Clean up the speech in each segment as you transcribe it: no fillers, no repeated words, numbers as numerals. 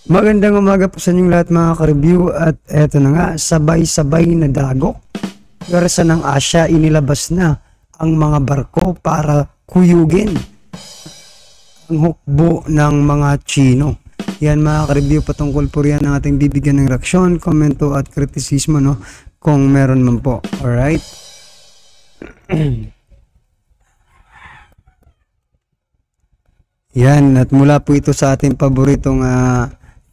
Magandang umaga po sa inyong lahat mga ka-review at eto na nga, sabay-sabay na dagok. Pwersa ng Asya, inilabas na ang mga barko para kuyugin ang hukbo ng mga Chino. Yan mga ka-review, patungkol po riyan ang ating bibigyan ng reaksyon, komento at kritisismo, no? Kung meron man po. Alright? Yan, at mula po ito sa ating paboritong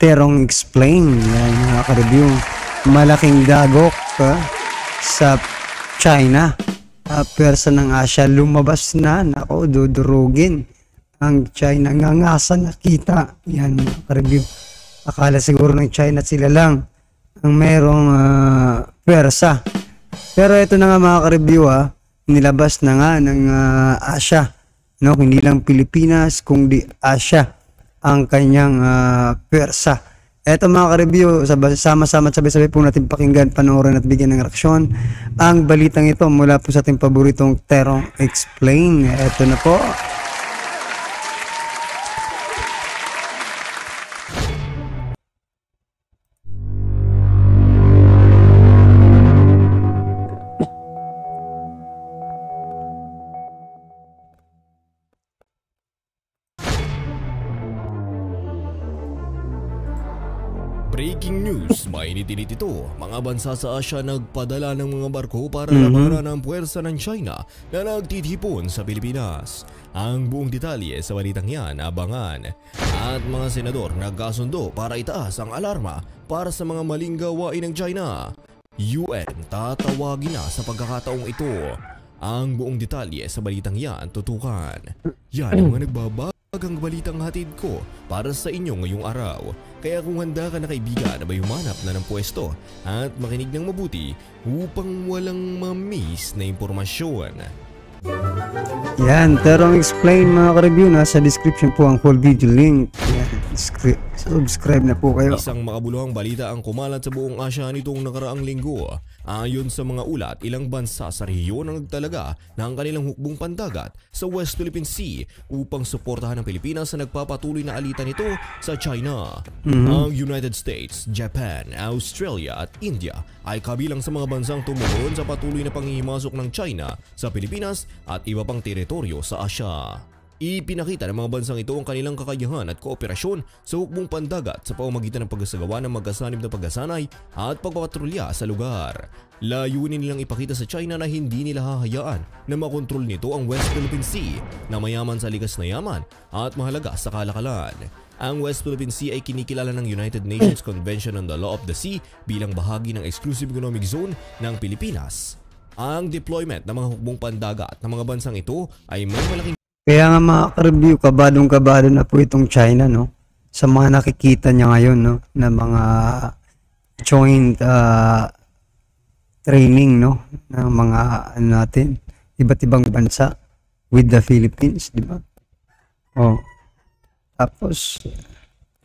Terong Explain. Yan mga ka-review, malaking dagok sa China. Pwersa ng Asya, lumabas na. Nako, dudurugin ang China. Ngangasa nakita. Yan mga ka-review, akala siguro ng China sila lang ang merong pwersa. Pero ito na nga mga ka-review, nilabas na nga ng Asya, no? Hindi lang Pilipinas kundi Asya ang kanyang pwersa. Eto mga ka-review, sama-sama at sabay-sabay po natin pakinggan, panoorin at bigyan ng reaksyon ang balitang ito mula po sa ating paboritong Terong Explain. Eto na po. Breaking news, mainit-init ito. Mga bansa sa Asya nagpadala ng mga barko para labanan ang puwersa ng China na nagtitipon sa Pilipinas. Ang buong detalye sa balitang yan, abangan. At mga senador nagkasundo para itaas ang alarma para sa mga maling gawain ng China. UN tatawagin na sa pagkakataong ito. Ang buong detalye sa balitang yan, tutukan. Yan ang mga nagbabagang balitang hatid ko para sa inyo ngayong araw. Kaya kung handa ka na kaibigan na ba humanap na ng pwesto at makinig ng mabuti upang walang ma-miss na impormasyon. Yan, Terong Explain mga ka-review, nasa description po ang full video link. Yan, subscribe na po kayo. Isang makabuluhang balita ang kumalat sa buong Asya nitong nakaraang linggo. Ayon sa mga ulat, ilang bansa sa rehiyon ang nagtalaga ng kanilang hukbong pandagat sa West Philippine Sea upang suportahan ang Pilipinas sa nagpapatuloy na alitan nito sa China. Ang United States, Japan, Australia at India ay kabilang sa mga bansang tumugon sa patuloy na panghihimasok ng China sa Pilipinas at iba pang teritoryo sa Asya. Ipinakita ng mga bansang ito ang kanilang kakayahan at kooperasyon sa hukbong pandagat sa pamamagitan ng pagsasagawa ng magkasanib na pagkasanay at pagpapatrolya sa lugar. Layunin nilang ipakita sa China na hindi nila hahayaan na makontrol nito ang West Philippine Sea na mayaman sa likas na yaman at mahalaga sa kalakalan. Ang West Philippine Sea ay kinikilala ng United Nations Convention on the Law of the Sea bilang bahagi ng Exclusive Economic Zone ng Pilipinas. Ang deployment ng mga hukbong pandagat ng mga bansang ito ay may malaking Kaya nga mga ka-review, kabadong-kabado na po itong China, no? Sa mga nakikita niya ngayon, no? Na mga joint training, no? Ng mga natin, iba't ibang bansa with the Philippines, di ba? Oh. Tapos,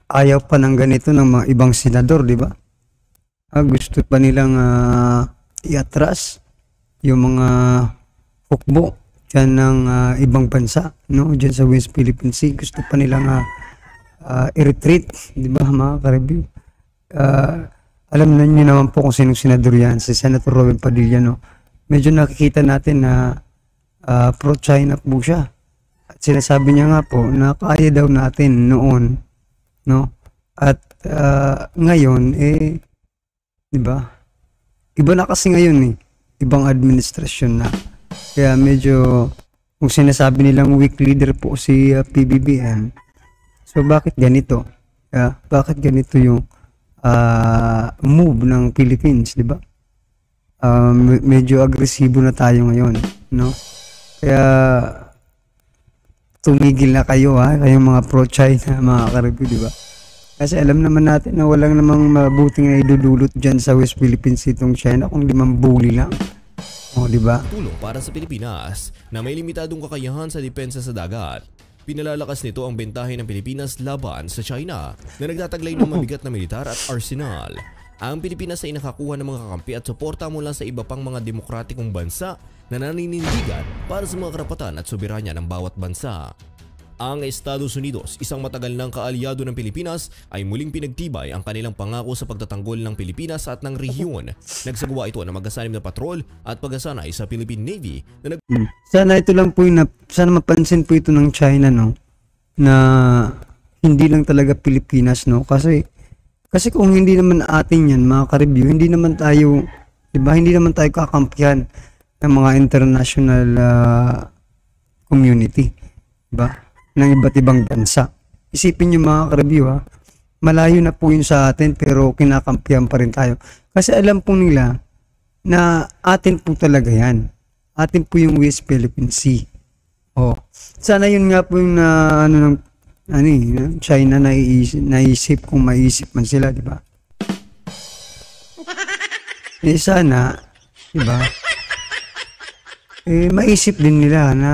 ayaw pa ng ganito ng mga ibang senador, di ba? Gusto pa nilang iatras yung mga hukbo dyan ng ibang bansa, no? Dyan sa West Philippine Sea. Gusto pa nilang i-retreat, di ba mga ka-review? Alam na nyo naman po kung sinong senador yan, si Senator Robin Padilla, no? Medyo nakikita natin na pro-China po siya. At sinasabi niya nga po na kaya daw natin noon, no? At ngayon, di ba? Iba na kasi ngayon, ibang administrasyon na. Kaya medyo, kung sinasabi nilang weak leader po si PBBM, so bakit ganito? Bakit ganito yung move ng Philippines, di ba? Medyo agresibo na tayo ngayon, no? Kaya tumigil na kayo, kayong mga pro-China, mga ka-review, di ba? Kasi alam naman natin na walang namang mabuting na idudulot dyan sa West Philippines itong China kung di man bully lang. O, di ba? Tulong para sa Pilipinas na may limitadong kakayahan sa depensa sa dagat. Pinalalakas nito ang bentahe ng Pilipinas laban sa China na nagtataglay ng mabigat na militar at arsenal. Ang Pilipinas ay nakakuha ng mga kakampi at suporta mula sa iba pang mga demokratikong bansa na naninindigan para sa mga karapatan at soberanya ng bawat bansa. Ang Estados Unidos, isang matagal ng kaalyado ng Pilipinas, ay muling pinagtibay ang kanilang pangako sa pagtatanggol ng Pilipinas at ng rehiyon. Nagsagawa ito ng magkasanim na patrol at pagkasanay sa Philippine Navy na Sana ito lang po sana mapansin po ito ng China, no, na hindi lang talaga Pilipinas, no, kasi kung hindi naman atin yan, mga ka-review, hindi naman tayo, diba, hindi naman tayo kakampihan ng mga international community, diba, ng iba't ibang bansa. Isipin nyo, mga ka-review, malayo na po yun sa atin pero kinakampihan pa rin tayo. Kasi alam po nila na atin po talaga yan. Atin po yung West Philippine Sea. Sana yun nga po yung China naisip kung maisip man sila, di ba? Sana, di ba? Maisip din nila na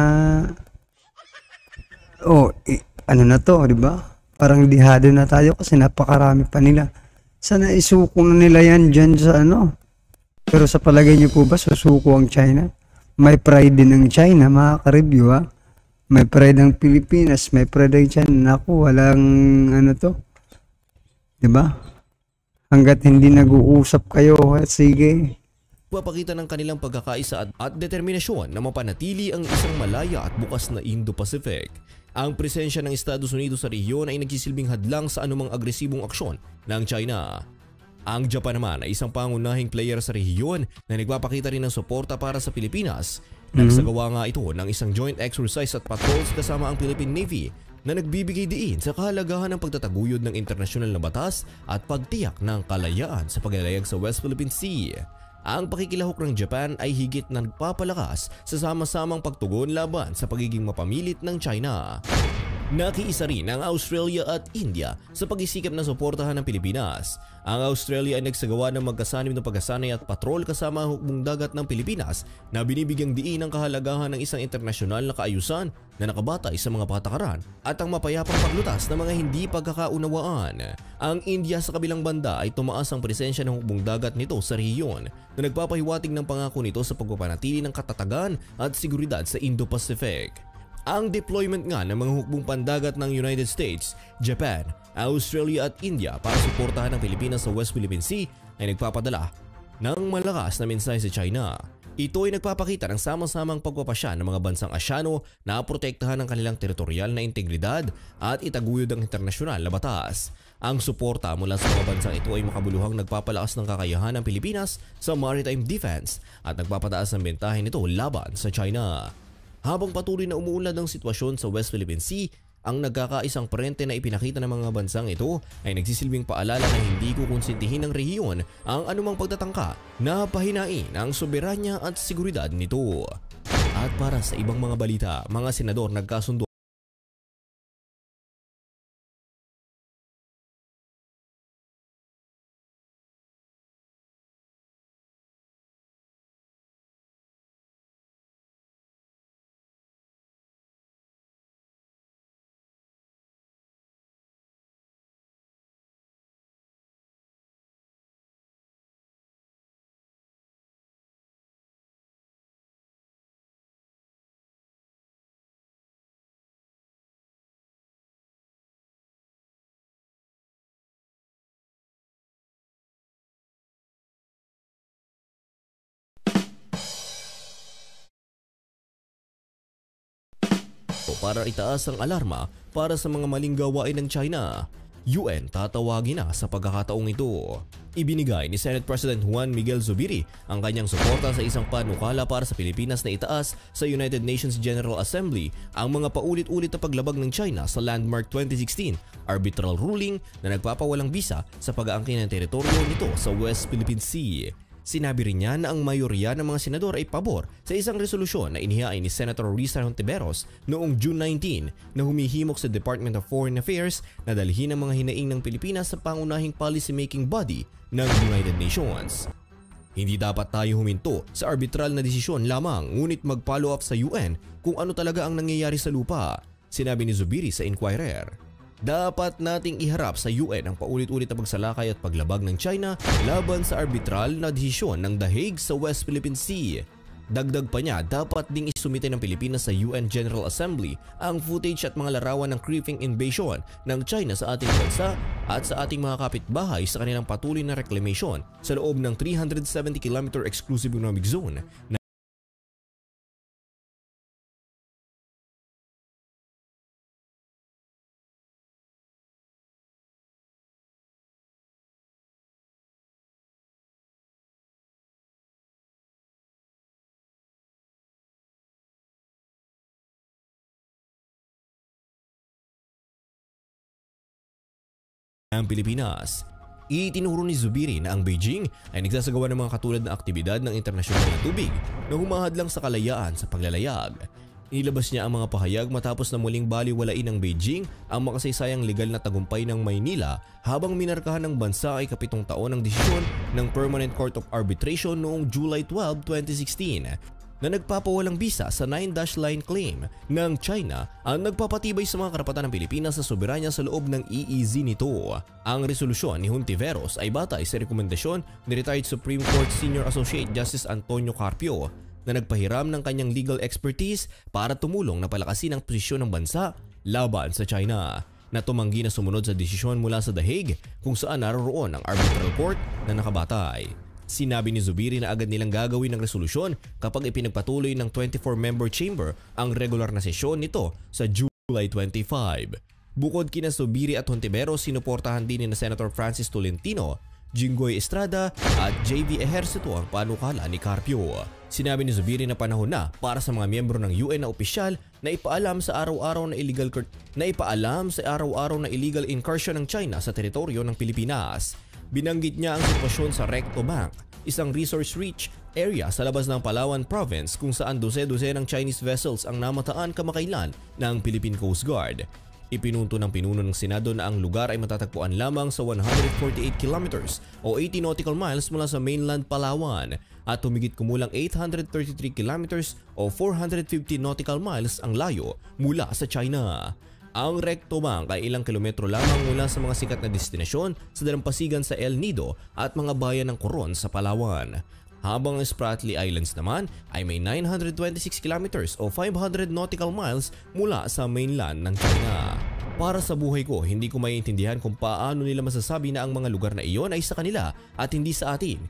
ano na to, di ba? Parang dihado na tayo kasi napakarami pa nila. Sana isuko na nila yan dyan sa Pero sa palagay niyo po ba, susuko ang China? May pride din ang China, mga ka-review, May pride ang Pilipinas, may pride ang China. Naku, walang di ba? Hanggat hindi nag-uusap kayo, sige. papakita ng kanilang pagkakaisa at determinasyon na mapanatili ang isang malaya at bukas na Indo-Pacific. Ang presensya ng Estados Unidos sa rehiyon ay nagsisilbing hadlang sa anumang agresibong aksyon ng China. Ang Japan naman ay isang pangunahing player sa rehiyon na nagpapakita rin ng suporta para sa Pilipinas. Nagsagawa nga ito ng isang joint exercise at patrols kasama ang Philippine Navy na nagbibigay diin sa kahalagahan ng pagtataguyod ng internasyonal na batas at pagtiyak ng kalayaan sa paglalayag sa West Philippine Sea. Ang pakikilahok ng Japan ay higit na nagpapalakas sa sama-samang pagtugon laban sa pagiging mapamilit ng China. Nakiisa rin ang Australia at India sa pagsisikap na suportahan ng Pilipinas. Ang Australia ay nagsagawa ng magkasanib na pagkasanay at patrol kasama ang hukbong dagat ng Pilipinas na binibigyang diin ang kahalagahan ng isang internasyonal na kaayusan na nakabatay sa mga patakaran at ang mapayapang paglutas ng mga hindi pagkakaunawaan. Ang India sa kabilang banda ay tumaas ang presensya ng hukbong dagat nito sa rehiyon na nagpapahiwatig ng pangako nito sa pagpapanatili ng katatagan at seguridad sa Indo-Pacific. Ang deployment nga ng mga hukbong pandagat ng United States, Japan, Australia at India para suportahan ang Pilipinas sa West Philippine Sea ay nagpapadala ng malakas na mensahe sa China. Ito ay nagpapakita ng sama-samang pagpapasya ng mga bansang Asyano na protektahan ang kanilang teritorial na integridad at itaguyod ang internasyonal na batas. Ang suporta mula sa mga bansang ito ay makabuluhang nagpapalakas ng kakayahan ng Pilipinas sa maritime defense at nagpapataas ng bentahe nito laban sa China. Habang patuloy na umuunlad ang sitwasyon sa West Philippine Sea, ang nagkakaisang parente na ipinakita ng mga bansang ito ay nagsisilbing paalala na hindi kukonsintihin ng rehiyon ang anumang pagtatangka na pahinain ang soberanya at seguridad nito. At para sa ibang mga balita, mga senador nagkasundo para itaas ang alarma para sa mga maling gawain ng China. UN tatawagin na sa pagkakataong ito. Ibinigay ni Senate President Juan Miguel Zubiri ang kanyang suporta sa isang panukala para sa Pilipinas na itaas sa United Nations General Assembly ang mga paulit-ulit na paglabag ng China sa landmark 2016 arbitral ruling na nagpapawalang bisa sa pag-aangkin ng teritoryo nito sa West Philippine Sea. Sinabi rin niya na ang mayorya ng mga senador ay pabor sa isang resolusyon na inihain ni Senator Risa Hontiveros noong June 19 na humihimok sa Department of Foreign Affairs na dalhin ang mga hinaing ng Pilipinas sa pangunahing policy-making body ng United Nations. Hindi dapat tayo huminto sa arbitral na desisyon lamang ngunit mag-follow up sa UN kung ano talaga ang nangyayari sa lupa, sinabi ni Zubiri sa Inquirer. Dapat nating iharap sa UN ang paulit-ulit na pagsalakay at paglabag ng China laban sa arbitral na desisyon ng The Hague sa West Philippine Sea. Dagdag pa niya, dapat ding isumite ng Pilipinas sa UN General Assembly ang footage at mga larawan ng creeping invasion ng China sa ating bansa at sa ating mga kapitbahay sa kanilang patuloy na reclamation sa loob ng 370-kilometer exclusive economic zone na ang Pilipinas. Itinuro ni Zubiri na ang Beijing ay nagsasagawa ng mga katulad na aktibidad ng internasyonal na tubig na humahadlang sa kalayaan sa paglalayag. Inilabas niya ang mga pahayag matapos na muling baliwalain ng Beijing ang makasaysayang legal na tagumpay ng Maynila habang minarkahan ng bansa ay 7 taon ng desisyon ng Permanent Court of Arbitration noong July 12, 2016 na nagpapawalang bisa sa 9-dash line claim ng China ang nagpapatibay sa mga karapatan ng Pilipinas sa soberanya sa loob ng EEZ nito. Ang resolusyon ni Hontiveros ay batay sa rekomendasyon ni retired Supreme Court Senior Associate Justice Antonio Carpio na nagpahiram ng kanyang legal expertise para tumulong na palakasin ang posisyon ng bansa laban sa China, na tumanggi na sumunod sa desisyon mula sa The Hague kung saan naroroon ang arbitral court na nakabatay. Sinabi ni Zubiri na agad nilang gagawin ng resolusyon kapag ipinagpatuloy ng 24-member chamber ang regular na sesyon nito sa July 25. Bukod kina Zubiri at Hontiveros, sinuportahan din ni Senator Francis Tolentino, Jinggoy Estrada at JV Ejercito ang panukala ni Carpio. Sinabi ni Zubiri na panahon na para sa mga miyembro ng UN na opisyal na ipaalam sa araw-araw na illegal incursion ng China sa teritoryo ng Pilipinas. Binanggit niya ang sitwasyon sa Recto Bank, isang resource-rich area sa labas ng Palawan Province kung saan dose-dose ng Chinese vessels ang namataan kamakailan ng Philippine Coast Guard. Ipinunto ng pinuno ng Senado na ang lugar ay matatagpuan lamang sa 148 kilometers o 80 nautical miles mula sa mainland Palawan at humigit kumulang 833 kilometers o 450 nautical miles ang layo mula sa China. Ang Recto Bank ay ilang kilometro lamang mula sa mga sikat na destinasyon sa dalampasigan sa El Nido at mga bayan ng Coron sa Palawan. Habang ang Spratly Islands naman ay may 926 kilometers o 500 nautical miles mula sa mainland ng China. Para sa buhay ko, hindi ko maiintindihan kung paano nila masasabi na ang mga lugar na iyon ay sa kanila at hindi sa atin.